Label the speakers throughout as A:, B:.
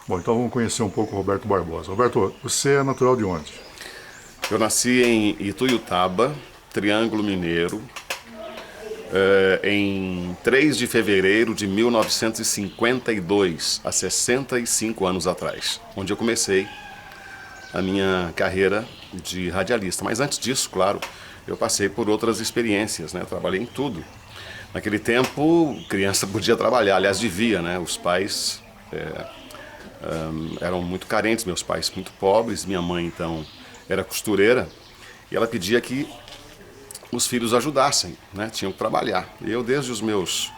A: Bom, então vamos conhecer um pouco o Roberto Barbosa. Roberto, você é natural de onde?
B: Eu nasci em Ituiutaba, Triângulo Mineiro, em 3 de fevereiro de 1952, há 65 anos atrás, onde eu comecei a minha carreira de radialista. Mas antes disso, claro, eu passei por outras experiências, né? Trabalhei em tudo. Naquele tempo, criança podia trabalhar, aliás, devia, né? Os pais eram muito carentes, meus pais muito pobres, minha mãe, então, era costureira, e ela pedia que os filhos ajudassem, né? Tinham que trabalhar. E eu, desde os meus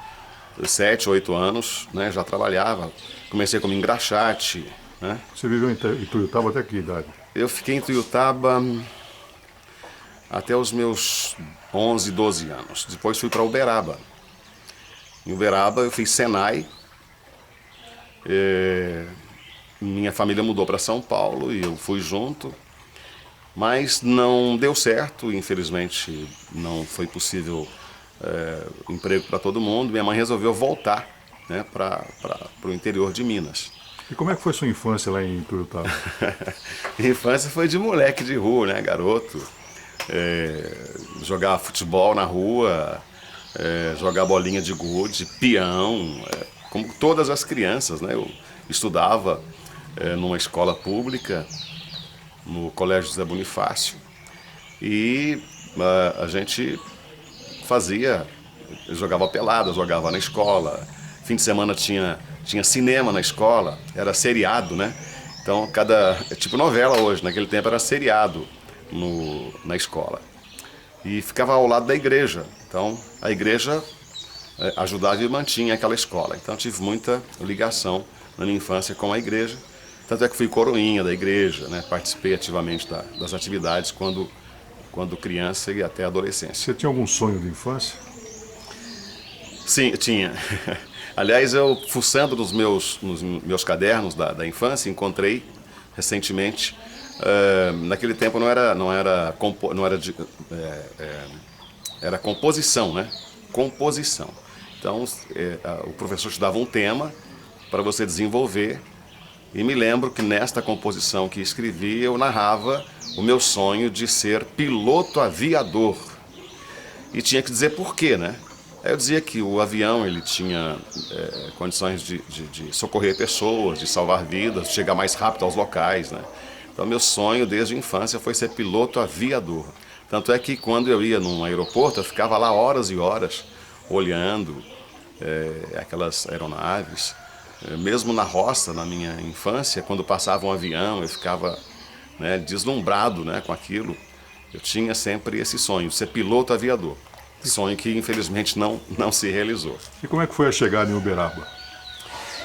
B: 7, 8 anos, né, já trabalhava. Comecei como engraxate, né?
A: Você viveu em Ituiutaba até que idade?
B: Eu fiquei em Tuiutaba até os meus 11, 12 anos. Depois fui para Uberaba. Em Uberaba eu fiz Senai. Minha família mudou para São Paulo e eu fui junto. Mas não deu certo, infelizmente não foi possível emprego para todo mundo. Minha mãe resolveu voltar, né, para o interior de Minas.
A: E como é que foi sua infância lá em Ituiutaba?
B: Minha infância foi de moleque de rua, né, garoto. Jogar futebol na rua, jogar bolinha de gude, peão, como todas as crianças, né? Eu estudava numa escola pública, no Colégio José Bonifácio, e a gente fazia, jogava pelada, jogava na escola. Fim de semana tinha cinema na escola, era seriado, né? Então, é tipo novela hoje, naquele tempo era seriado na escola. E ficava ao lado da igreja. Então, a igreja ajudava e mantinha aquela escola. Então, tive muita ligação na minha infância com a igreja. Tanto é que fui coroinha da igreja, né? Participei ativamente das atividades quando criança e até adolescência.
A: Você tinha algum sonho de infância?
B: Sim, tinha. Aliás, eu fuçando nos meus cadernos da infância, encontrei recentemente. Naquele tempo era composição, né? Composição. Então, o professor te dava um tema para você desenvolver. E me lembro que nesta composição que escrevi, eu narrava o meu sonho de ser piloto aviador. E tinha que dizer por quê, né? Aí eu dizia que o avião ele tinha condições de socorrer pessoas, de salvar vidas, de chegar mais rápido aos locais, né? Então meu sonho desde a infância foi ser piloto aviador. Tanto é que quando eu ia num aeroporto, eu ficava lá horas e horas olhando aquelas aeronaves. Mesmo na roça, na minha infância, quando passava um avião, eu ficava, né, deslumbrado, né, com aquilo. Eu tinha sempre esse sonho, ser piloto aviador. Sonho que infelizmente não se realizou.
A: E como é que foi a chegada em Uberaba?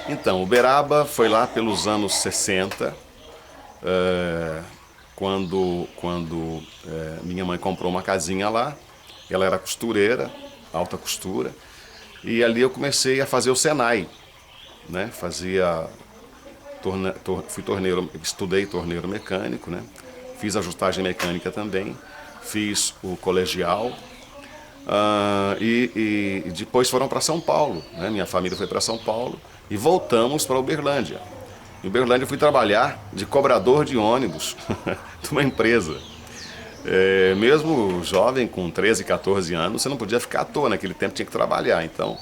B: Então, Uberaba foi lá pelos anos 60, quando minha mãe comprou uma casinha lá. Ela era costureira, alta costura, e ali eu comecei a fazer o Senai, né? Fui torneiro, estudei torneiro mecânico, né? Fiz ajustagem mecânica também, fiz o colegial. E depois foram para São Paulo, né? Minha família foi para São Paulo e voltamos para Uberlândia. Em Uberlândia eu fui trabalhar de cobrador de ônibus de uma empresa. Mesmo jovem, com 13, 14 anos, você não podia ficar à toa, naquele tempo tinha que trabalhar. Então,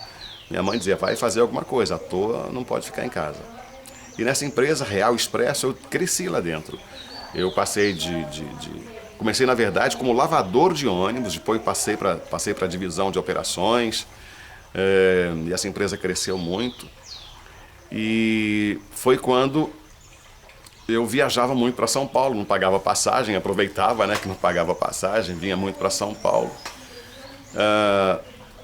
B: minha mãe dizia, vai fazer alguma coisa, à toa não pode ficar em casa. E nessa empresa, Real Expresso, eu cresci lá dentro. Eu passei comecei, na verdade, como lavador de ônibus, depois passei para a divisão de operações, e essa empresa cresceu muito. E foi quando eu viajava muito para São Paulo, não pagava passagem, aproveitava, né, que não pagava passagem, vinha muito para São Paulo.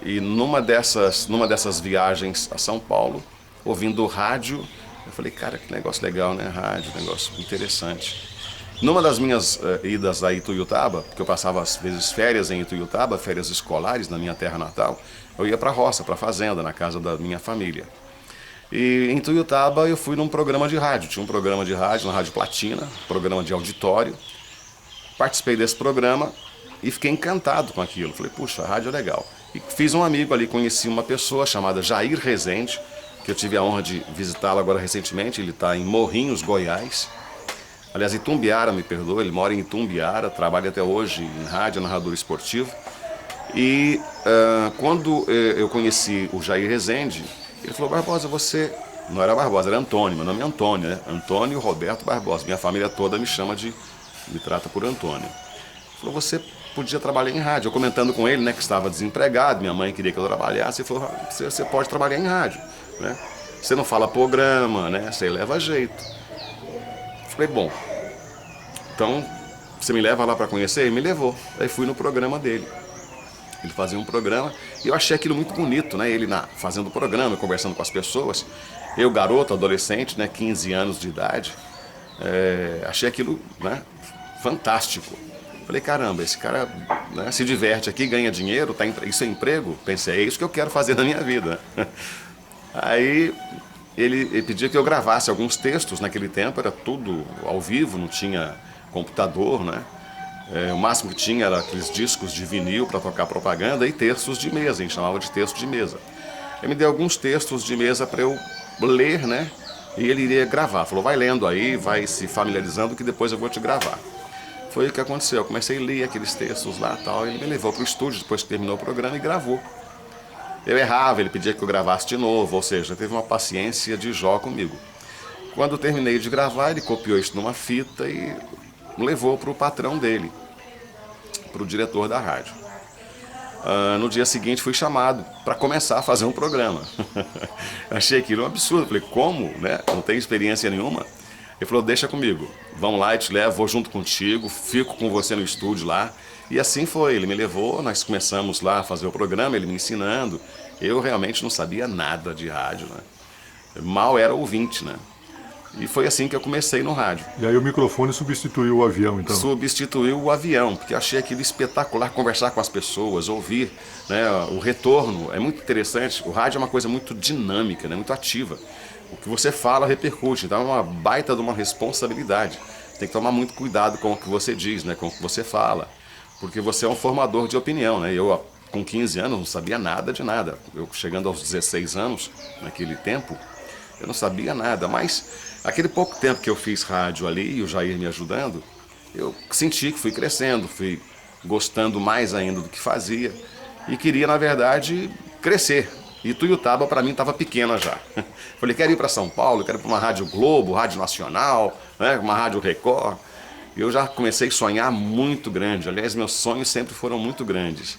B: E numa dessas viagens a São Paulo, ouvindo rádio, eu falei, cara, que negócio legal, né? Rádio, negócio interessante. Numa das minhas idas a Ituiutaba, porque eu passava às vezes férias em Ituiutaba, férias escolares na minha terra natal, eu ia para a roça, para a fazenda, na casa da minha família. E em Ituiutaba eu fui num programa de rádio, tinha um programa de rádio na Rádio Platina, programa de auditório. Participei desse programa e fiquei encantado com aquilo. Falei, puxa, a rádio é legal. E fiz um amigo ali, conheci uma pessoa chamada Jair Rezende, que eu tive a honra de visitá-lo agora recentemente. Ele está em Morrinhos, Goiás. Aliás, Itumbiara, me perdoa, ele mora em Itumbiara, trabalha até hoje em rádio, narrador esportivo. E quando eu conheci o Jair Rezende, ele falou: Barbosa, você... Não era Barbosa, era Antônio, meu nome é Antônio, né? Antônio Roberto Barbosa. Minha família toda me trata por Antônio. Ele falou: você podia trabalhar em rádio. Eu comentando com ele, né, que estava desempregado, minha mãe queria que eu trabalhasse, ele falou: você pode trabalhar em rádio, né? Você não fala programa, né? Você leva jeito. Falei: bom, então você me leva lá para conhecer? Ele me levou. Aí fui no programa dele. Ele fazia um programa e eu achei aquilo muito bonito, né? Ele fazendo o programa, conversando com as pessoas. Eu, garoto, adolescente, né, 15 anos de idade, achei aquilo, né, fantástico. Falei: caramba, esse cara, né, se diverte aqui, ganha dinheiro, isso é emprego? Pensei: é isso que eu quero fazer na minha vida. Aí ele pedia que eu gravasse alguns textos. Naquele tempo era tudo ao vivo, não tinha computador, né? O máximo que tinha era aqueles discos de vinil para tocar propaganda e textos de mesa, a gente chamava de texto de mesa. Ele me deu alguns textos de mesa para eu ler, né? E ele iria gravar. Falou: vai lendo aí, vai se familiarizando que depois eu vou te gravar. Foi o que aconteceu. Eu comecei a ler aqueles textos lá e tal. Ele me levou para o estúdio depois que terminou o programa e gravou. Eu errava, ele pedia que eu gravasse de novo, ou seja, teve uma paciência de Jó comigo. Quando eu terminei de gravar, ele copiou isso numa fita e levou para o patrão dele, para o diretor da rádio. No dia seguinte fui chamado para começar a fazer um programa. Achei aquilo um absurdo. Falei: como, né? Não tenho experiência nenhuma. Ele falou: deixa comigo, vamos lá, eu te levo, vou junto contigo, fico com você no estúdio lá. E assim foi, ele me levou, nós começamos lá a fazer o programa, ele me ensinando. Eu realmente não sabia nada de rádio, né? Mal era ouvinte, né? E foi assim que eu comecei no rádio.
A: E aí o microfone substituiu o avião, então?
B: Substituiu o avião, porque achei aquilo espetacular, conversar com as pessoas, ouvir, né, o retorno. É muito interessante. O rádio é uma coisa muito dinâmica, né, muito ativa. O que você fala repercute, então é uma baita de uma responsabilidade. Tem que tomar muito cuidado com o que você diz, né, com o que você fala, porque você é um formador de opinião, né? Eu, com 15 anos, não sabia nada de nada. Eu, chegando aos 16 anos, naquele tempo, eu não sabia nada, mas aquele pouco tempo que eu fiz rádio ali, e o Jair me ajudando, eu senti que fui crescendo, fui gostando mais ainda do que fazia e queria, na verdade, crescer. E Tuiutaba, para mim, estava pequena já. Falei: quero ir para São Paulo, quero ir para uma Rádio Globo, Rádio Nacional, né, uma Rádio Record. E eu já comecei a sonhar muito grande. Aliás, meus sonhos sempre foram muito grandes.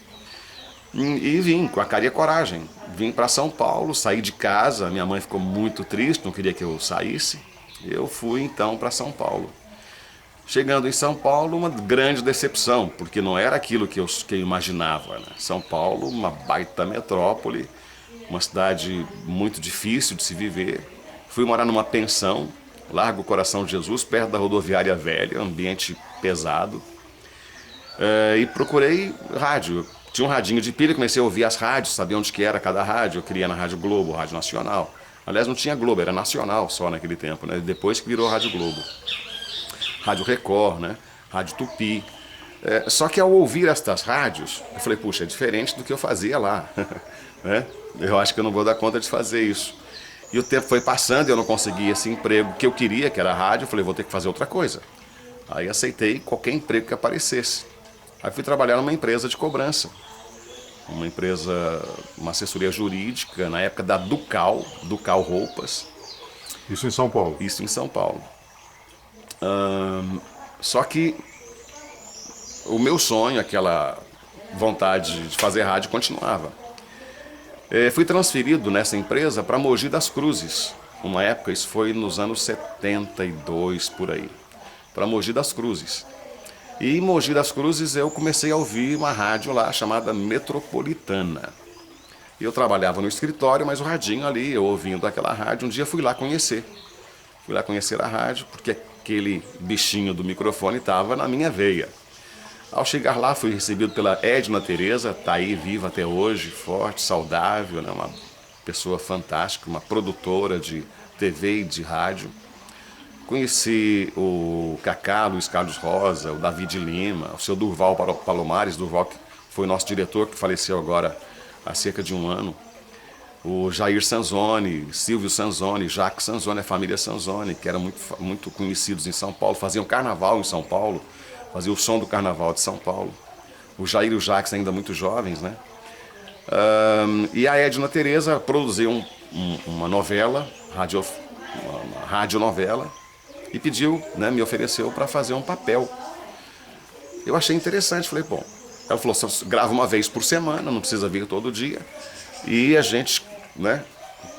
B: E vim com a cara e a coragem. Vim para São Paulo, saí de casa, minha mãe ficou muito triste, não queria que eu saísse. Eu fui então para São Paulo. Chegando em São Paulo, uma grande decepção, porque não era aquilo que eu imaginava, né? São Paulo, uma baita metrópole, uma cidade muito difícil de se viver. Fui morar numa pensão, Largo Coração de Jesus, perto da rodoviária velha, ambiente pesado. E procurei rádio. Tinha um radinho de pilha, comecei a ouvir as rádios, sabia onde que era cada rádio. Eu queria na Rádio Globo, Rádio Nacional. Aliás, não tinha Globo, era Nacional só naquele tempo, né? Depois que virou Rádio Globo. Rádio Record, né? Rádio Tupi. Só que ao ouvir estas rádios, eu falei: puxa, é diferente do que eu fazia lá. Né? Eu acho que eu não vou dar conta de fazer isso. E o tempo foi passando e eu não consegui esse emprego que eu queria, que era rádio. Eu falei: vou ter que fazer outra coisa. Aí aceitei qualquer emprego que aparecesse. Aí fui trabalhar numa empresa de cobrança. Uma assessoria jurídica, na época da Ducal Roupas.
A: Isso em São Paulo?
B: Isso em São Paulo. Só que o meu sonho, aquela vontade de fazer rádio continuava. Fui transferido nessa empresa para Mogi das Cruzes. Uma época, isso foi nos anos 72, por aí. Para Mogi das Cruzes. E em Mogi das Cruzes eu comecei a ouvir uma rádio lá chamada Metropolitana. Eu trabalhava no escritório, mas o radinho ali, eu ouvindo aquela rádio, um dia fui lá conhecer. Fui lá conhecer a rádio, porque aquele bichinho do microfone estava na minha veia. Ao chegar lá, fui recebido pela Edna Tereza, está aí viva até hoje, forte, saudável, né? Uma pessoa fantástica, uma produtora de TV e de rádio. Conheci o Cacá, Luiz Carlos Rosa, o David Lima, o seu Durval Palomares, Durval que foi nosso diretor, que faleceu agora há cerca de um ano. o Jair Sanzoni, Silvio Sanzoni, Jacques Sanzoni, a família Sanzoni, que eram muito conhecidos em São Paulo, faziam carnaval em São Paulo, faziam o som do carnaval de São Paulo. O Jair e o Jacques ainda muito jovens, né? E a Edna Teresa produziu uma novela, uma radionovela, e pediu, né, me ofereceu para fazer um papel. Eu achei interessante, falei, bom, ela falou, você grava uma vez por semana, não precisa vir todo dia, e a gente, né,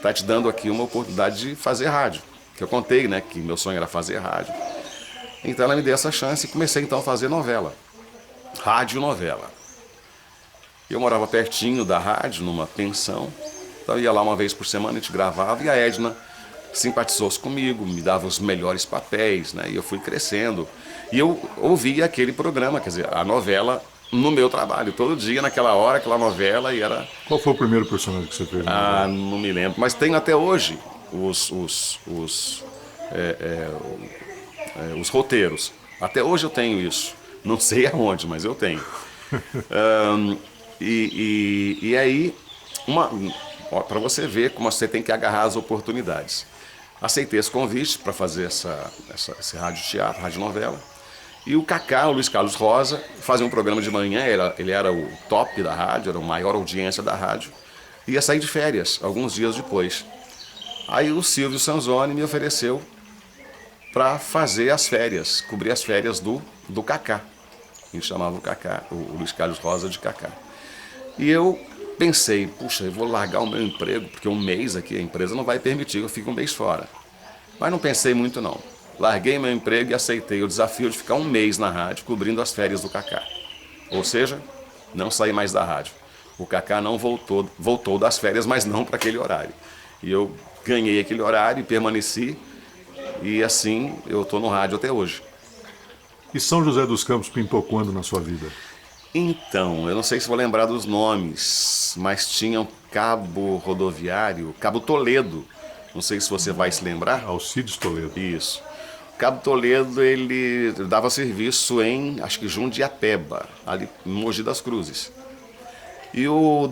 B: tá te dando aqui uma oportunidade de fazer rádio, que eu contei, né, que meu sonho era fazer rádio. Então ela me deu essa chance e comecei então a fazer novela, radionovela. Eu morava pertinho da rádio, numa pensão, então eu ia lá uma vez por semana, a gente gravava, e a Edna simpatizou-se comigo, me dava os melhores papéis, né, e eu fui crescendo. E eu ouvia aquele programa, quer dizer, a novela no meu trabalho, todo dia, naquela hora, aquela novela, e era...
A: Qual foi o primeiro personagem que você fez?
B: Ah, não me lembro, mas tem até hoje os roteiros. Até hoje eu tenho isso. Não sei aonde, mas eu tenho. E aí, para você ver como você tem que agarrar as oportunidades. Aceitei esse convite para fazer esse rádio teatro, rádio novela. E o Cacá, o Luiz Carlos Rosa, fazia um programa de manhã, ele era o top da rádio, era a maior audiência da rádio. Ia sair de férias, alguns dias depois. Aí o Silvio Sanzoni me ofereceu para fazer as férias, cobrir as férias do Cacá. A gente chamava o Cacá, o Luiz Carlos Rosa de Cacá. E eu pensei, puxa, eu vou largar o meu emprego, porque um mês aqui a empresa não vai permitir que eu fique um mês fora. Mas não pensei muito não. Larguei meu emprego e aceitei o desafio de ficar um mês na rádio cobrindo as férias do Cacá. Ou seja, não saí mais da rádio. O Cacá não voltou das férias, mas não para aquele horário. E eu ganhei aquele horário e permaneci, e assim eu estou no rádio até hoje.
A: E São José dos Campos pintou quando na sua vida?
B: Então, eu não sei se vou lembrar dos nomes, mas tinha um cabo rodoviário, Cabo Toledo. Não sei se você vai se lembrar.
A: Alcides Toledo.
B: Isso. O Cabo Toledo, ele dava serviço em, acho que Jundiapeba, ali em Mogi das Cruzes. E o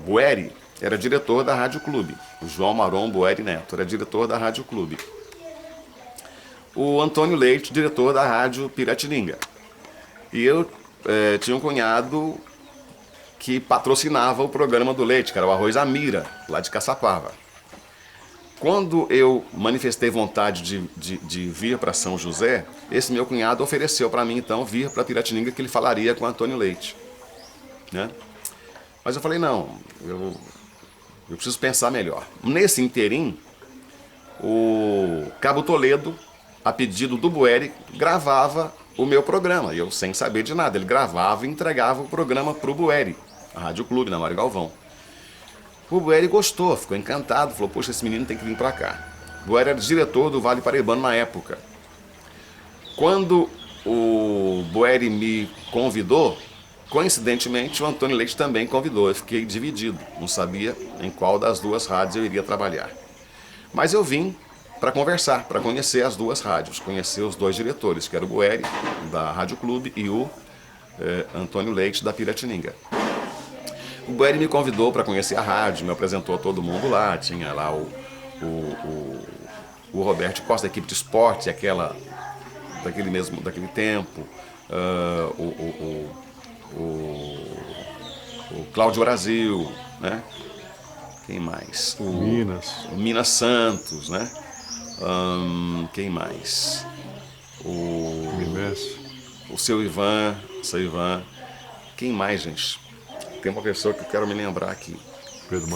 B: Bueri era diretor da Rádio Clube. O João Maron Bueri Neto era diretor da Rádio Clube. O Antônio Leite, diretor da Rádio Piratininga. E eu tinha um cunhado que patrocinava o programa do Leite, que era o Arroz Amira, lá de Caçapava. Quando eu manifestei vontade de vir para São José, esse meu cunhado ofereceu para mim, então, vir para Piratininga, que ele falaria com o Antônio Leite. Né? Mas eu falei, não, eu preciso pensar melhor. Nesse interim, o Cabo Toledo, a pedido do Bueri, gravava o meu programa. E eu, sem saber de nada, ele gravava e entregava o programa para o Bueri, a Rádio Clube, na Mário Galvão. O Bueri gostou, ficou encantado, falou, poxa, esse menino tem que vir para cá. O Bueri era diretor do Vale Paraibano na época. Quando o Bueri me convidou, coincidentemente o Antônio Leite também convidou. Eu fiquei dividido, não sabia em qual das duas rádios eu iria trabalhar. Mas eu vim para conversar, para conhecer as duas rádios, conhecer os dois diretores, que era o Bueri, da Rádio Clube, e o Antônio Leite, da Piratininga. O Bueri me convidou para conhecer a rádio, me apresentou a todo mundo lá, tinha lá o Roberto Costa, da equipe de esporte, daquele tempo, o Cláudio Brasil, né? Quem mais? O Minas Santos, né? Quem mais? O seu Ivan. Quem mais, gente? Tem uma pessoa que eu quero me lembrar aqui.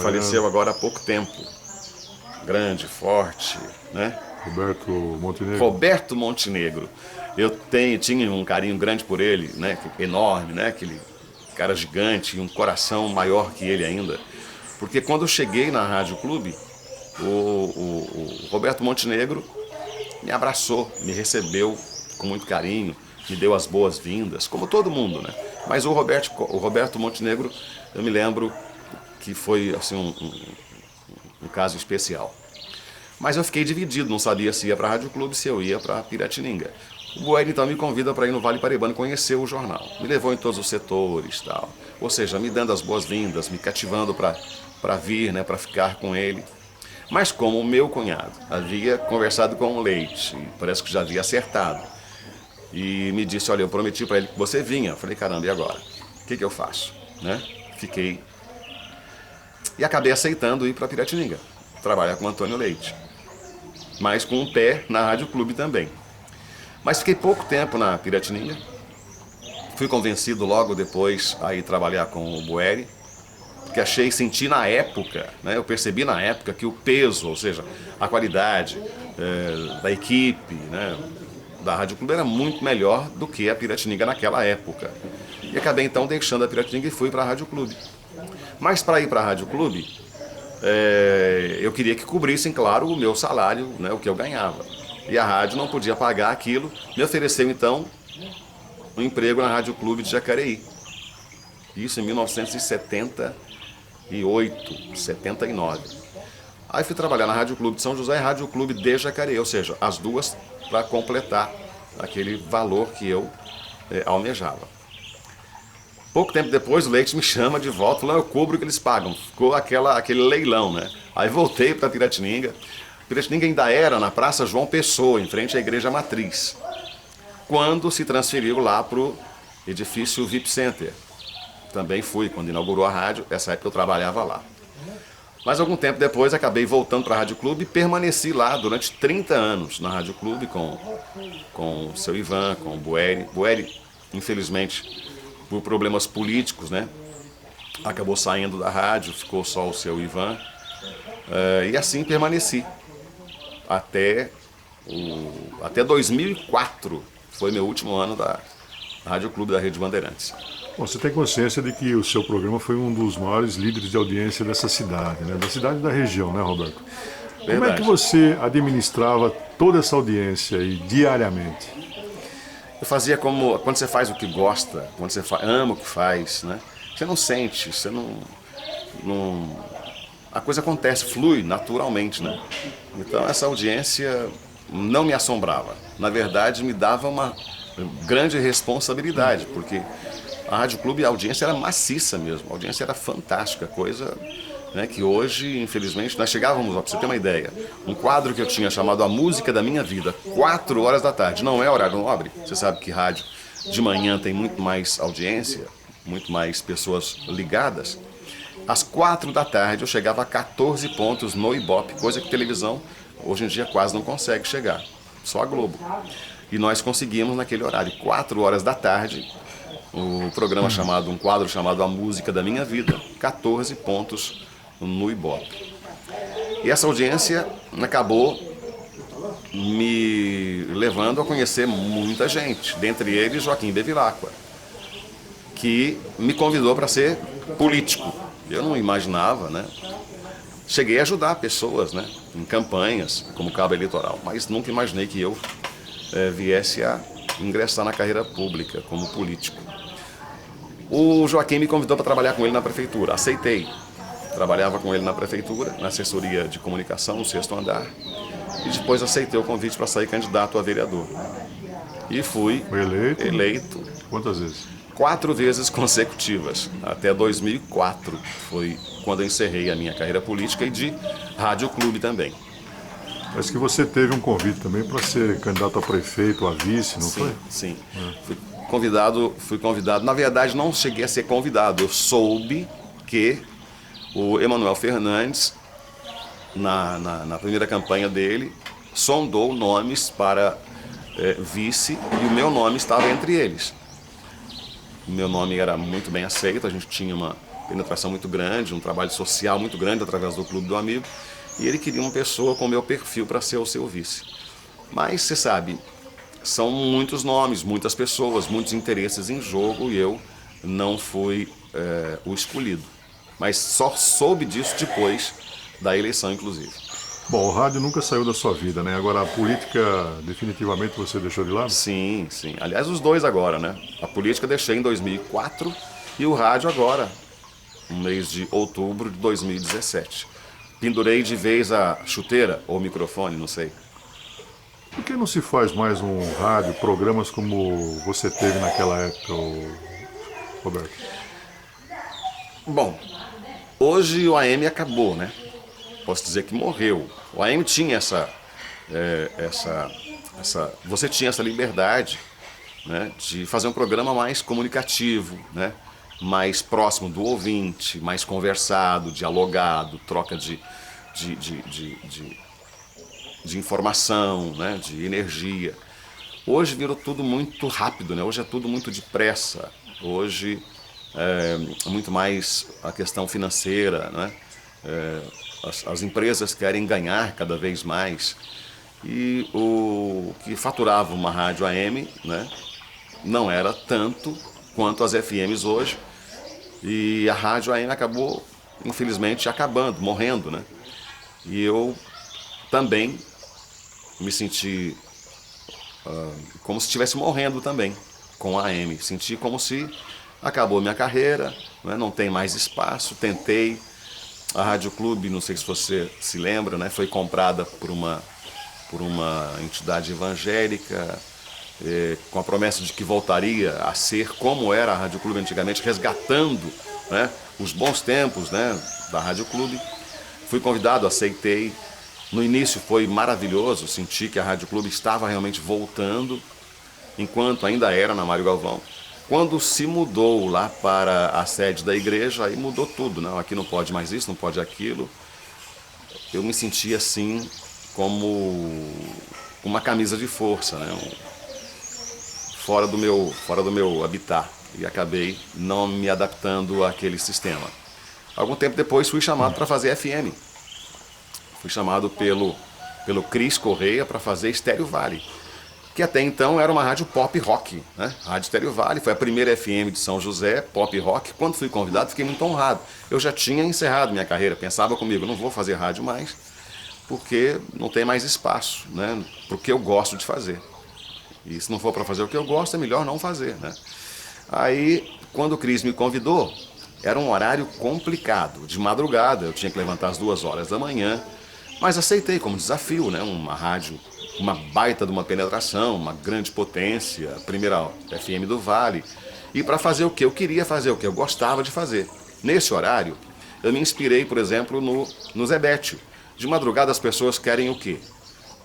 B: Faleceu agora há pouco tempo. Grande, forte, né? Roberto Montenegro. Eu tinha um carinho grande por ele, né? Enorme, né? Aquele cara gigante, um coração maior que ele ainda. Porque quando eu cheguei na Rádio Clube, o Roberto Montenegro me abraçou, me recebeu com muito carinho, me deu as boas-vindas, como todo mundo, né? Mas o Roberto Montenegro, eu me lembro que foi assim, um caso especial. Mas eu fiquei dividido, não sabia se ia para a Rádio Clube, se eu ia para Piratininga. O Boeri então me convida para ir no Vale Paraibano conhecer o jornal. Me levou em todos os setores, tal. Ou seja, me dando as boas-vindas, me cativando para vir, né, para ficar com ele. Mas como o meu cunhado havia conversado com o Leite, e parece que já havia acertado, e me disse, olha, eu prometi para ele que você vinha. Eu falei, caramba, e agora? O que eu faço? Né? Fiquei... E acabei aceitando ir para Piratininga, trabalhar com o Antônio Leite. Mas com um pé na Rádio Clube também. Mas fiquei pouco tempo na Piratininga. Fui convencido logo depois a ir trabalhar com o Boeri, porque senti na época, né, eu percebi na época que o peso, ou seja, a qualidade da equipe, né, da Rádio Clube era muito melhor do que a Piratininga naquela época. E acabei então deixando a Piratininga e fui para a Rádio Clube. Mas para ir para a Rádio Clube, eu queria que cobrissem, claro, o meu salário, né, o que eu ganhava. E a rádio não podia pagar aquilo, me ofereceu então um emprego na Rádio Clube de Jacareí. Isso em 1978, 79. Aí fui trabalhar na Rádio Clube de São José e Rádio Clube de Jacareí, ou seja, as duas para completar aquele valor que eu almejava. Pouco tempo depois o Leite me chama de volta, falou, eu cubro o que eles pagam. Ficou aquele leilão, né? Aí voltei para Piratininga. Piratininga ainda era na Praça João Pessoa, em frente à Igreja Matriz, quando se transferiu lá para o edifício VIP Center. Também fui, quando inaugurou a rádio, essa época eu trabalhava lá. Mas algum tempo depois acabei voltando para a Rádio Clube e permaneci lá durante 30 anos na Rádio Clube com o seu Ivan, com o Boeri. Boeri, infelizmente, por problemas políticos, né, acabou saindo da rádio, ficou só o seu Ivan. E assim permaneci. Até 2004 foi meu último ano da Rádio Clube da Rede Bandeirantes.
A: Bom, você tem consciência de que o seu programa foi um dos maiores líderes de audiência dessa cidade, né? Da cidade e da região, né, Roberto?
B: Verdade.
A: Como é que você administrava toda essa audiência aí, diariamente?
B: Eu fazia como quando você faz o que gosta, quando você ama o que faz, né? Você não sente, você não a coisa acontece, flui naturalmente, né? Então essa audiência não me assombrava. Na verdade, me dava uma grande responsabilidade, porque a Rádio Clube, a audiência era maciça mesmo, a audiência era fantástica, coisa, né, que hoje, infelizmente, nós chegávamos, para você ter uma ideia, um quadro que eu tinha chamado A Música da Minha Vida, 4 horas da tarde, não é horário nobre, você sabe que rádio de manhã tem muito mais audiência, muito mais pessoas ligadas. Às 4 da tarde eu chegava a 14 pontos no Ibope, coisa que televisão hoje em dia quase não consegue chegar, só a Globo. E nós conseguimos naquele horário, 4 horas da tarde, um quadro chamado A Música da Minha Vida, 14 pontos no Ibope. E essa audiência acabou me levando a conhecer muita gente, dentre eles Joaquim Bevilacqua, que me convidou para ser político. Eu não imaginava, né? Cheguei a ajudar pessoas, né, em campanhas, como cabo eleitoral, mas nunca imaginei que eu viesse a ingressar na carreira pública como político. O Joaquim me convidou para trabalhar com ele na prefeitura, aceitei. Trabalhava com ele na prefeitura, na assessoria de comunicação, no 6º andar, e depois aceitei o convite para sair candidato a vereador. E fui eleito.
A: Quantas vezes?
B: 4 vezes consecutivas, até 2004, foi quando eu encerrei a minha carreira política e de Rádio Clube também.
A: Parece que você teve um convite também para ser candidato a prefeito, a vice, não foi?
B: Sim. Fui convidado. Na verdade, não cheguei a ser convidado. Eu soube que o Emanuel Fernandes, na primeira campanha dele, sondou nomes para vice e o meu nome estava entre eles. O meu nome era muito bem aceito, a gente tinha uma penetração muito grande, um trabalho social muito grande através do Clube do Amigo, e ele queria uma pessoa com o meu perfil para ser o seu vice. Mas, você sabe, são muitos nomes, muitas pessoas, muitos interesses em jogo, e eu não fui o escolhido. Mas só soube disso depois da eleição, inclusive.
A: Bom, o rádio nunca saiu da sua vida, né? Agora, a política, definitivamente, você deixou de lado?
B: Sim. Aliás, os dois agora, né? A política deixei em 2004 e o rádio agora, no mês de outubro de 2017. Pendurei de vez a chuteira ou o microfone, não sei.
A: Por que não se faz mais um rádio, programas como você teve naquela época, Roberto?
B: Bom, hoje o AM acabou, né? Posso dizer que morreu. O AM tinha você tinha essa liberdade, né, de fazer um programa mais comunicativo, né, mais próximo do ouvinte, mais conversado, dialogado, troca de informação, né, de energia. Hoje virou tudo muito rápido, né? Hoje é tudo muito depressa. Hoje é muito mais a questão financeira, né? As empresas querem ganhar cada vez mais. E o que faturava uma rádio AM, né, não era tanto quanto as FMs hoje. E a rádio AM acabou, infelizmente, acabando, morrendo, né? E eu também me senti como se estivesse morrendo também com a AM. Senti como se acabou minha carreira, né? Não tem mais espaço. Tentei. A Rádio Clube, não sei se você se lembra, né? Foi comprada por uma entidade evangélica, com a promessa de que voltaria a ser como era a Rádio Clube antigamente, resgatando, né, os bons tempos, né, da Rádio Clube. Fui convidado, aceitei. No início foi maravilhoso, senti que a Rádio Clube estava realmente voltando, enquanto ainda era na Mário Galvão. Quando se mudou lá para a sede da igreja, aí mudou tudo, né? Aqui não pode mais isso, não pode aquilo. Eu me senti assim como uma camisa de força, né? Fora do meu habitat, e acabei não me adaptando àquele sistema. Algum tempo depois fui chamado para fazer FM. Fui chamado pelo Cris Correia para fazer Estéreo Vale, que até então era uma rádio pop rock, né? Rádio Estéreo Vale, foi a primeira FM de São José, pop rock. Quando fui convidado, fiquei muito honrado. Eu já tinha encerrado minha carreira, pensava comigo, não vou fazer rádio mais, porque não tem mais espaço, né, para o que eu gosto de fazer. E se não for para fazer o que eu gosto, é melhor não fazer, né? Aí, quando o Cris me convidou, era um horário complicado, de madrugada, eu tinha que levantar às 2 horas da manhã, mas aceitei como desafio, né? Uma rádio, uma baita de uma penetração, uma grande potência, a primeira FM do Vale, e para fazer o que eu queria fazer, o que eu gostava de fazer. Nesse horário, eu me inspirei, por exemplo, no Zebete. De madrugada as pessoas querem o quê?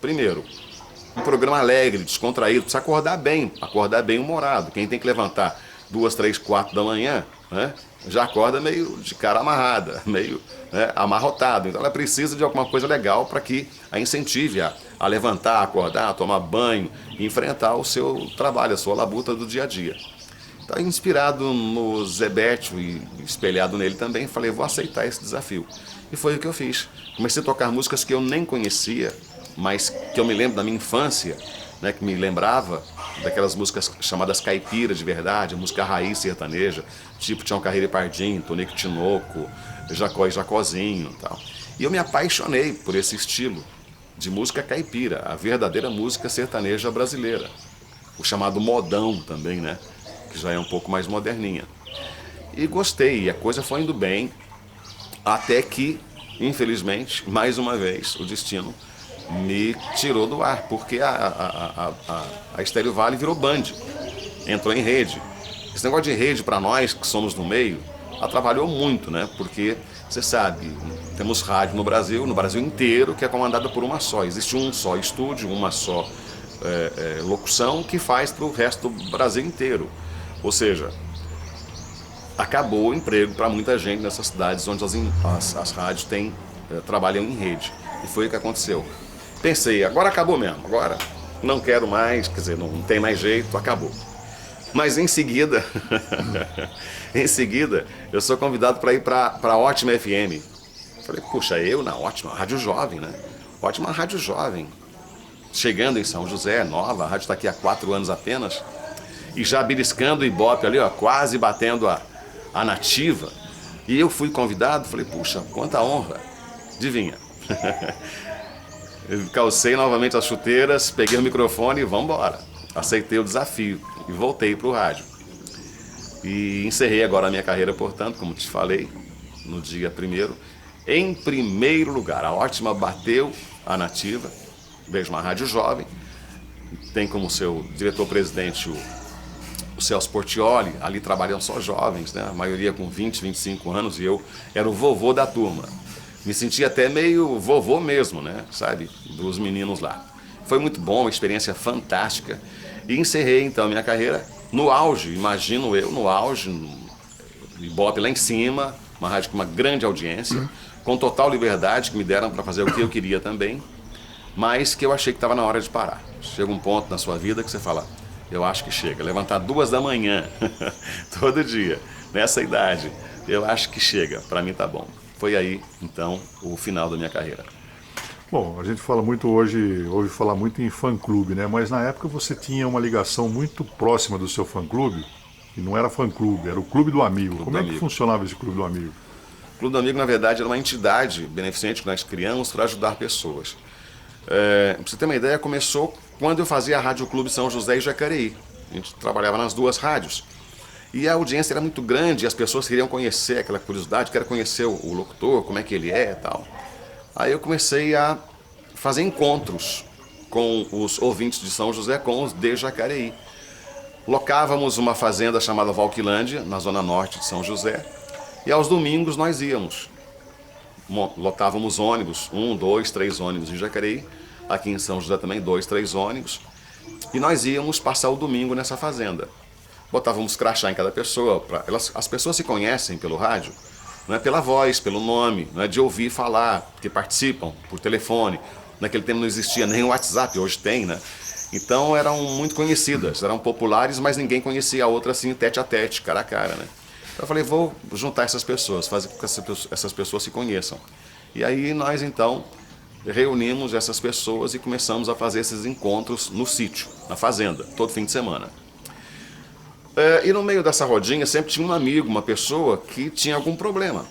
B: Primeiro, um programa alegre, descontraído, precisa acordar bem humorado. Quem tem que levantar 2, 3, 4 da manhã, né, já acorda meio de cara amarrada, meio, né, amarrotado. Então ela precisa de alguma coisa legal para que a incentive a levantar, a acordar, a tomar banho e enfrentar o seu trabalho, a sua labuta do dia a dia. Então, inspirado no Zebete e espelhado nele também, falei, vou aceitar esse desafio. E foi o que eu fiz. Comecei a tocar músicas que eu nem conhecia, mas que eu me lembro da minha infância, né, que me lembrava daquelas músicas chamadas caipira de verdade, música raiz sertaneja, tipo Tião Carreiro e Pardinho, Tonico Tinoco, Jacó e Jacozinho e tal. E eu me apaixonei por esse estilo de música caipira, a verdadeira música sertaneja brasileira. O chamado modão também, né, que já é um pouco mais moderninha. E gostei, e a coisa foi indo bem, até que, infelizmente, mais uma vez, o destino me tirou do ar, porque a Estéreo Vale virou Band, entrou em rede. Esse negócio de rede, para nós que somos no meio, atrapalhou muito, né? Porque, você sabe, temos rádio no Brasil inteiro, que é comandada por uma só. Existe um só estúdio, uma só locução, que faz para o resto do Brasil inteiro. Ou seja, acabou o emprego para muita gente nessas cidades onde as rádios trabalham em rede. E foi o que aconteceu. Pensei, agora acabou mesmo, agora não quero mais, quer dizer, não tem mais jeito, acabou. Mas em seguida, eu sou convidado para ir para a Ótima FM. Falei, puxa, eu na Ótima, rádio jovem, né? Ótima rádio jovem. Chegando em São José, nova, a rádio está aqui há 4 anos apenas, e já beliscando o Ibope ali, ó, quase batendo a nativa. E eu fui convidado, falei, puxa, quanta honra. Adivinha? Eu calcei novamente as chuteiras, peguei o microfone e vamos embora. Aceitei o desafio e voltei para o rádio. E encerrei agora a minha carreira, portanto, como te falei, no dia 1º. Em primeiro lugar, a Ótima bateu a nativa, vejo uma rádio jovem, tem como seu diretor-presidente o Celso Portioli. Ali trabalham só jovens, né? A maioria com 20, 25 anos, e eu era o vovô da turma. Me sentia até meio vovô mesmo, né? Sabe? Dos meninos lá. Foi muito bom, uma experiência fantástica. E encerrei, então, minha carreira no auge, imagino eu, no auge, no Ibope lá em cima, uma rádio com uma grande audiência, com total liberdade, que me deram para fazer o que eu queria também, mas que eu achei que estava na hora de parar. Chega um ponto na sua vida que você fala, eu acho que chega. Levantar 2 da manhã, todo dia, nessa idade, eu acho que chega, para mim tá bom. Foi aí, então, o final da minha carreira.
A: Bom, a gente fala muito hoje, ouve falar muito em fã-clube, né? Mas na época você tinha uma ligação muito próxima do seu fã-clube, e não era fã-clube, era o Clube do Amigo. Como é que funcionava esse Clube do Amigo?
B: O Clube do Amigo, na verdade, era uma entidade beneficente que nós criamos para ajudar pessoas. Pra você ter uma ideia, começou quando eu fazia a Rádio Clube São José e Jacareí. A gente trabalhava nas 2 rádios. E a audiência era muito grande, e as pessoas queriam conhecer, aquela curiosidade, queriam conhecer o locutor, como é que ele é e tal. Aí eu comecei a fazer encontros com os ouvintes de São José, com os de Jacareí. Locávamos uma fazenda chamada Valquilândia, na zona norte de São José, e aos domingos nós íamos. Lotávamos ônibus, 1, 2, 3 ônibus em Jacareí, aqui em São José também 2, 3 ônibus, e nós íamos passar o domingo nessa fazenda. Botávamos crachá em cada pessoa, as pessoas se conhecem pelo rádio, não é pela voz, pelo nome, não é de ouvir falar, que participam por telefone. Naquele tempo não existia nem o WhatsApp, hoje tem, né? Então eram muito conhecidas, eram populares, mas ninguém conhecia a outra assim, tete a tete, cara a cara, né? Então eu falei, vou juntar essas pessoas, fazer com que essas pessoas se conheçam. E aí nós então reunimos essas pessoas e começamos a fazer esses encontros no sítio, na fazenda, todo fim de semana. E no meio dessa rodinha sempre tinha um amigo, uma pessoa que tinha algum problema.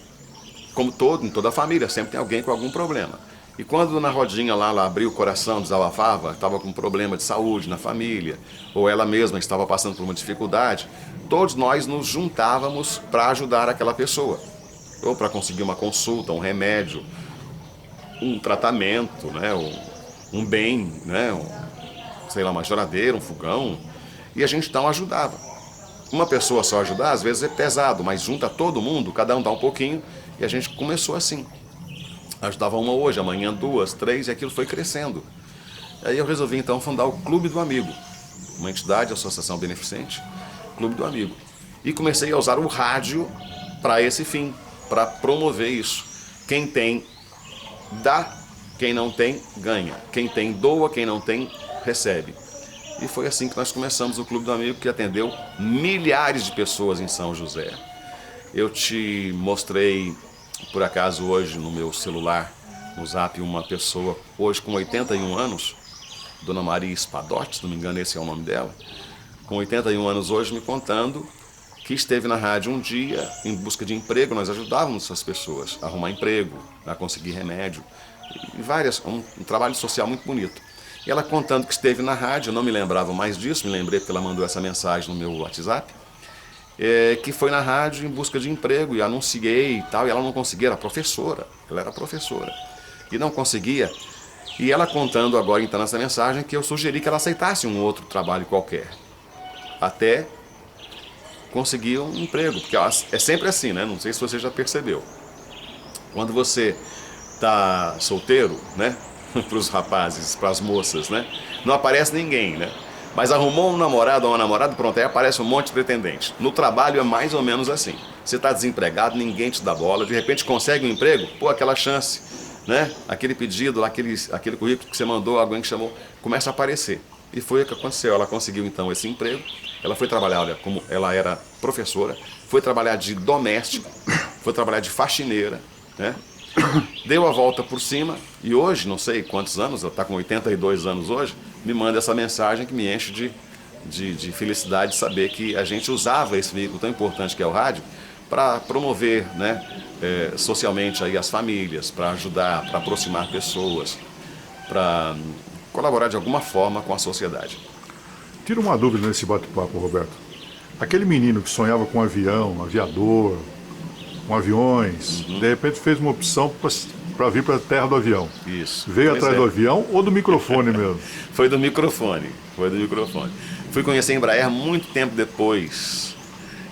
B: Como em toda a família, sempre tem alguém com algum problema. E quando na rodinha lá ela abria o coração, desabafava, estava com um problema de saúde na família, ou ela mesma estava passando por uma dificuldade, todos nós nos juntávamos para ajudar aquela pessoa. Ou para conseguir uma consulta, um remédio, um tratamento, né? um bem, né? Sei lá, uma geladeira, um fogão. E a gente então ajudava. Uma pessoa só ajudar, às vezes é pesado, mas junta todo mundo, cada um dá um pouquinho, e a gente começou assim. Ajudava uma hoje, amanhã 2, 3, e aquilo foi crescendo. Aí eu resolvi então fundar o Clube do Amigo, uma entidade, associação beneficente, Clube do Amigo. E comecei a usar o rádio para esse fim, para promover isso. Quem tem, dá, quem não tem, ganha. Quem tem, doa, quem não tem, recebe. E foi assim que nós começamos o Clube do Amigo, que atendeu milhares de pessoas em São José. Eu te mostrei, por acaso, hoje no meu celular, no Zap, uma pessoa, hoje com 81 anos, Dona Maria Espadotti, se não me engano esse é o nome dela, com 81 anos hoje, me contando que esteve na rádio um dia em busca de emprego. Nós ajudávamos essas pessoas a arrumar emprego, a conseguir remédio, e um trabalho social muito bonito. E ela contando que esteve na rádio, eu não me lembrava mais disso, me lembrei porque ela mandou essa mensagem no meu WhatsApp, que foi na rádio em busca de emprego, e anunciei e tal, e ela não conseguia, ela era professora, e não conseguia. E ela contando agora então nessa mensagem que eu sugeri que ela aceitasse um outro trabalho qualquer, até conseguir um emprego, porque é sempre assim, né? Não sei se você já percebeu. Quando você está solteiro, né? Para os rapazes, para as moças, né? Não aparece ninguém, né? Mas arrumou um namorado ou uma namorada, pronto, aí aparece um monte de pretendente. No trabalho é mais ou menos assim. Você está desempregado, ninguém te dá bola, de repente consegue um emprego, pô, aquela chance, né? Aquele pedido, aquele currículo que você mandou, alguém que chamou, começa a aparecer. E foi o que aconteceu. Ela conseguiu então esse emprego. Ela foi trabalhar, olha, como ela era professora, foi trabalhar de doméstica, foi trabalhar de faxineira, né? Deu a volta por cima e hoje, não sei quantos anos, ela está com 82 anos hoje, me manda essa mensagem que me enche de felicidade de saber que a gente usava esse veículo tão importante que é o rádio para promover, né, socialmente aí as famílias, para ajudar, para aproximar pessoas, para colaborar de alguma forma com a sociedade.
A: Tira uma dúvida nesse bate-papo, Roberto. Aquele menino que sonhava com um avião, um aviador, com aviões, de repente fez uma opção para vir para a terra do avião.
B: Isso.
A: Veio atrás do avião ou do microfone mesmo?
B: Foi do microfone. Fui conhecer a Embraer muito tempo depois.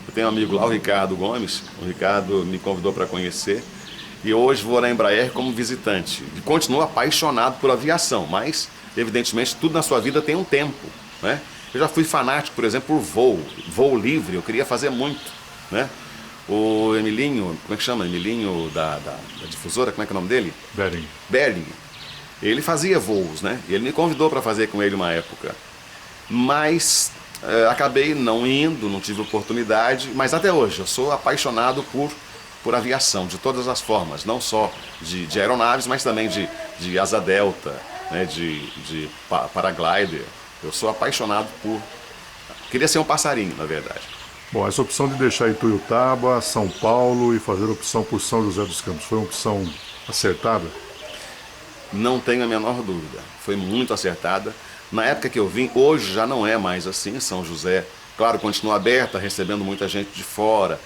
B: Eu tenho um amigo lá, o Ricardo Gomes. O Ricardo me convidou para conhecer. E hoje vou na Embraer como visitante. E continuo apaixonado por aviação, mas, evidentemente, tudo na sua vida tem um tempo, né? Eu já fui fanático, por exemplo, por voo livre, eu queria fazer muito, né? O Emilinho, como é que chama? Emilinho da difusora, como é que é o nome dele? Bering. Ele fazia voos, né? E ele me convidou para fazer com ele uma época. Mas acabei não indo, não tive oportunidade, mas até hoje eu sou apaixonado por aviação, de todas as formas, não só de aeronaves, mas também de asa delta, né? de paraglider. Eu sou apaixonado queria ser um passarinho, na verdade.
A: Bom, essa opção de deixar Ituiutaba, São Paulo e fazer a opção por São José dos Campos, foi uma opção acertada?
B: Não tenho a menor dúvida, foi muito acertada. Na época que eu vim, hoje já não é mais assim, São José, claro, continua aberta, recebendo muita gente de fora.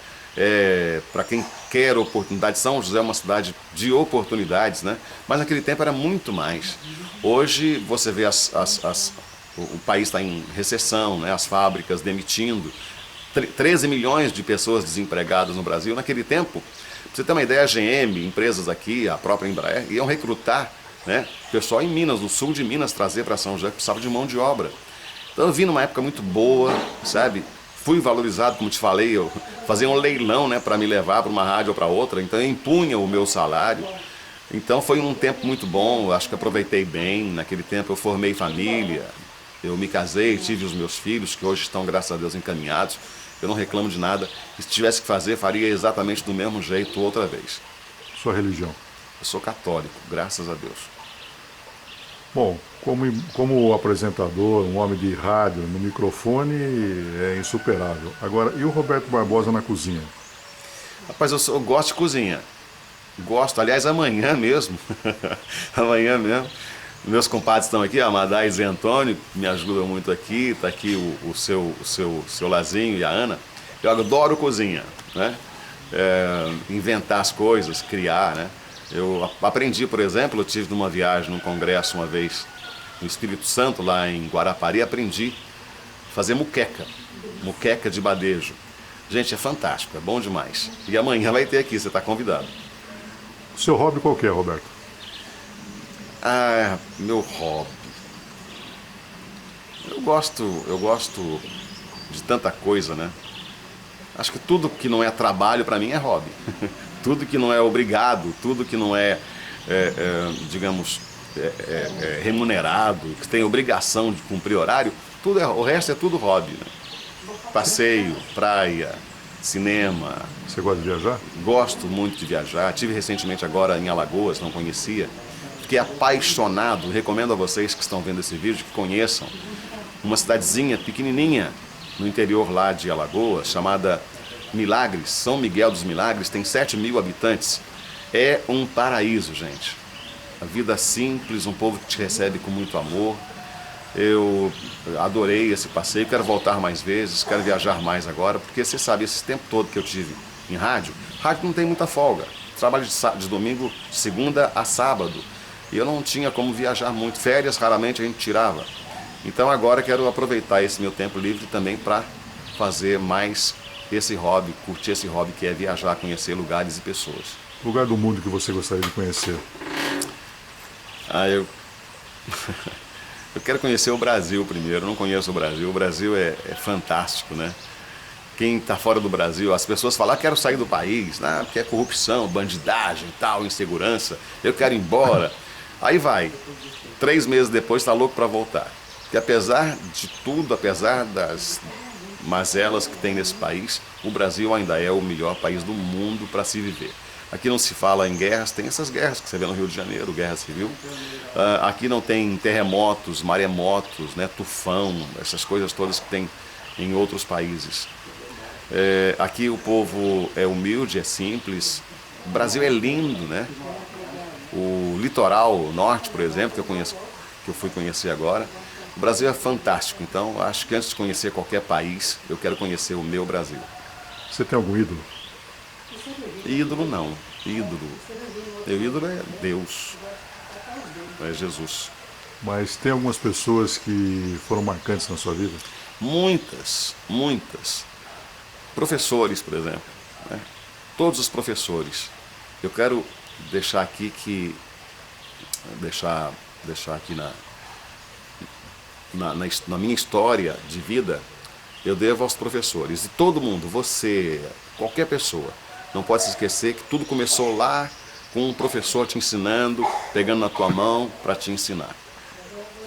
B: Para quem quer oportunidade, São José é uma cidade de oportunidades, né? Mas naquele tempo era muito mais. Hoje você vê o país está em recessão, né? As fábricas demitindo, 13 milhões de pessoas desempregadas no Brasil. Naquele tempo, pra você ter uma ideia, a GM, empresas aqui, a própria Embraer, iam recrutar, né, pessoal em Minas, no sul de Minas, trazer para São José, precisava de mão de obra. Então eu vim numa época muito boa, sabe? Fui valorizado, como te falei, eu fazia um leilão, né, para me levar para uma rádio ou para outra, então eu impunha o meu salário. Então foi um tempo muito bom, acho que aproveitei bem. Naquele tempo eu formei família, eu me casei, tive os meus filhos, que hoje estão, graças a Deus, encaminhados. Eu não reclamo de nada. E se tivesse que fazer, faria exatamente do mesmo jeito outra vez.
A: Sua religião?
B: Eu sou católico, graças a Deus.
A: Bom, como apresentador, um homem de rádio, no microfone, é insuperável. Agora, e o Roberto Barbosa na cozinha?
B: Rapaz, eu gosto de cozinha. Gosto, aliás, amanhã mesmo. Amanhã mesmo. Meus compadres estão aqui, a Madais e Antônio, me ajudam muito aqui. Está aqui o seu Lazinho e a Ana. Eu adoro cozinha, né? Inventar as coisas, criar, né? Eu aprendi, por exemplo, eu tive numa viagem, num congresso uma vez no Espírito Santo, lá em Guarapari, aprendi a fazer muqueca de badejo. Gente, é fantástico, é bom demais. E amanhã vai ter aqui, você está convidado.
A: O seu hobby qual que é, Roberto?
B: Meu hobby. Eu gosto de tanta coisa, né? Acho que tudo que não é trabalho para mim é hobby. Tudo que não é obrigado, tudo que não é, digamos, remunerado, que tem obrigação de cumprir horário, o resto é tudo hobby, né? Passeio, praia, cinema.
A: Você gosta de viajar?
B: Gosto muito de viajar. Tive recentemente agora em Alagoas, não conhecia. Fiquei apaixonado. Recomendo a vocês que estão vendo esse vídeo que conheçam uma cidadezinha pequenininha no interior lá de Alagoas, chamada Milagres, São Miguel dos Milagres, tem 7.000 habitantes. É um paraíso, gente. A vida simples, um povo que te recebe com muito amor. Eu adorei esse passeio, quero voltar mais vezes, quero viajar mais agora, porque você sabe, esse tempo todo que eu tive em rádio não tem muita folga. Trabalho de domingo, de segunda a sábado. E eu não tinha como viajar muito. Férias, raramente a gente tirava. Então agora quero aproveitar esse meu tempo livre também para fazer mais esse hobby, curtir esse hobby que é viajar, conhecer lugares e pessoas.
A: Lugar do mundo que você gostaria de conhecer?
B: Eu quero conhecer o Brasil primeiro, eu não conheço o Brasil. O Brasil é fantástico, né? Quem está fora do Brasil, as pessoas falam, quero sair do país, né? Porque é corrupção, bandidagem, tal, insegurança, eu quero ir embora. Aí vai, 3 meses depois está louco para voltar. Porque apesar de tudo, apesar das mazelas que tem nesse país, o Brasil ainda é o melhor país do mundo para se viver. Aqui não se fala em guerras, tem essas guerras que você vê no Rio de Janeiro, guerra civil. Aqui não tem terremotos, maremotos, né, tufão, essas coisas todas que tem em outros países. Aqui o povo é humilde, é simples. O Brasil é lindo, né? O litoral norte, por exemplo, que eu fui conhecer agora, o Brasil é fantástico. Então, acho que antes de conhecer qualquer país, eu quero conhecer o meu Brasil.
A: Você tem algum ídolo?
B: Ídolo não, ídolo. Meu ídolo é Deus, é Jesus.
A: Mas tem algumas pessoas que foram marcantes na sua vida?
B: Muitas, muitas. Professores, por exemplo, né? Todos os professores. Eu quero deixar aqui deixar aqui na minha história de vida, eu devo aos professores. E todo mundo, você, qualquer pessoa, não pode se esquecer que tudo começou lá com um professor te ensinando, pegando na tua mão para te ensinar.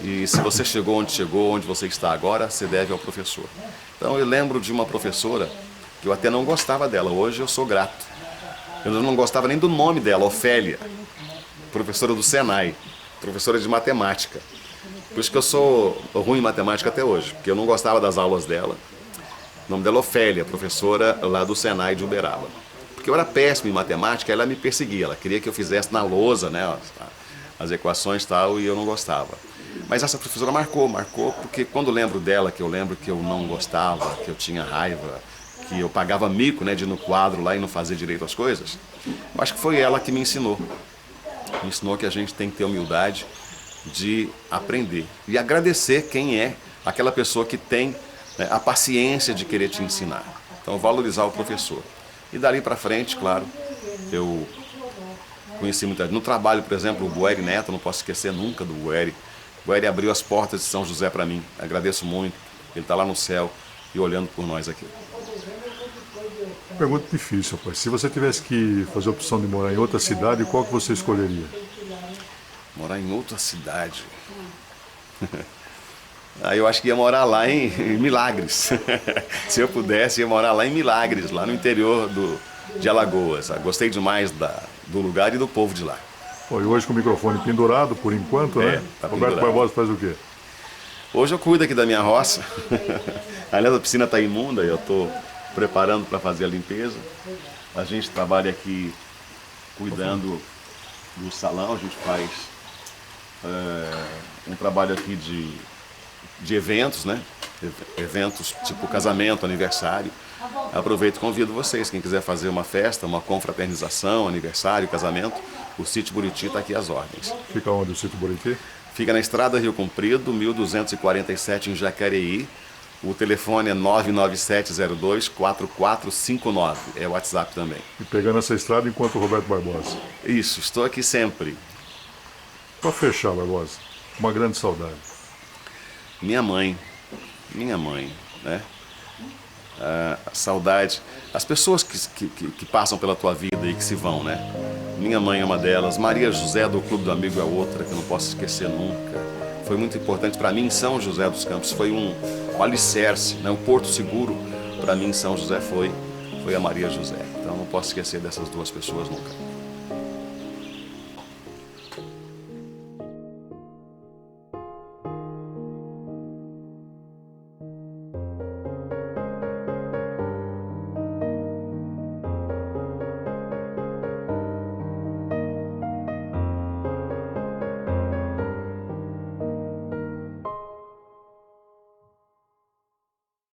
B: E se você chegou, onde você está agora, você deve ao professor. Então eu lembro de uma professora que eu até não gostava dela, hoje eu sou grato. Eu não gostava nem do nome dela, Ofélia, professora do Senai, professora de matemática. Por isso que eu sou ruim em matemática até hoje, porque eu não gostava das aulas dela. O nome dela é Ofélia, professora lá do Senai de Uberaba. Porque eu era péssimo em matemática, ela me perseguia, ela queria que eu fizesse na lousa, né, as equações e tal, e eu não gostava. Mas essa professora marcou, porque quando eu lembro dela, que eu lembro que eu não gostava, que eu tinha raiva, que eu pagava mico, né, de ir no quadro lá e não fazer direito as coisas, eu acho que foi ela que me ensinou. Me ensinou que a gente tem que ter humildade de aprender e agradecer quem é aquela pessoa que tem, né, a paciência de querer te ensinar. Então, valorizar o professor. E dali para frente, claro, eu conheci muita gente. No trabalho, por exemplo, o Bueri Neto, não posso esquecer nunca do Bueri. O Bueri abriu as portas de São José para mim. Agradeço muito. Ele está lá no céu e olhando por nós aqui.
A: Pergunta difícil, rapaz. Se você tivesse que fazer a opção de morar em outra cidade, qual que você escolheria?
B: Morar em outra cidade. Aí eu acho que ia morar lá em Milagres. Se eu pudesse, ia morar lá em Milagres, lá no interior de Alagoas. Gostei demais do lugar e do povo de lá.
A: Pô, e hoje com o microfone pendurado, por enquanto, né?
B: Tá
A: Roberto
B: pendurado.
A: Barbosa faz o quê?
B: Hoje eu cuido aqui da minha roça. Aliás, a piscina está imunda, eu estou preparando para fazer a limpeza. A gente trabalha aqui cuidando do salão, a gente faz um trabalho aqui de eventos, né? Eventos tipo casamento, aniversário. Aproveito e convido vocês, quem quiser fazer uma festa, uma confraternização, aniversário, casamento, o Sítio Buriti está aqui às ordens.
A: Fica onde o Sítio Buriti?
B: Fica na Estrada Rio Comprido, 1247 em Jacareí. O telefone é 99702-4459, é o WhatsApp também.
A: E pegando essa estrada enquanto o Roberto Barbosa.
B: Isso, estou aqui sempre.
A: Para fechar, Barbosa, uma grande saudade.
B: Minha mãe, né? A saudade, as pessoas que passam pela tua vida e que se vão, né? Minha mãe é uma delas, Maria José do Clube do Amigo é outra, que eu não posso esquecer nunca. Foi muito importante para mim em São José dos Campos, foi um alicerce, né? Um porto seguro para mim em São José foi a Maria José. Então não posso esquecer dessas duas pessoas nunca.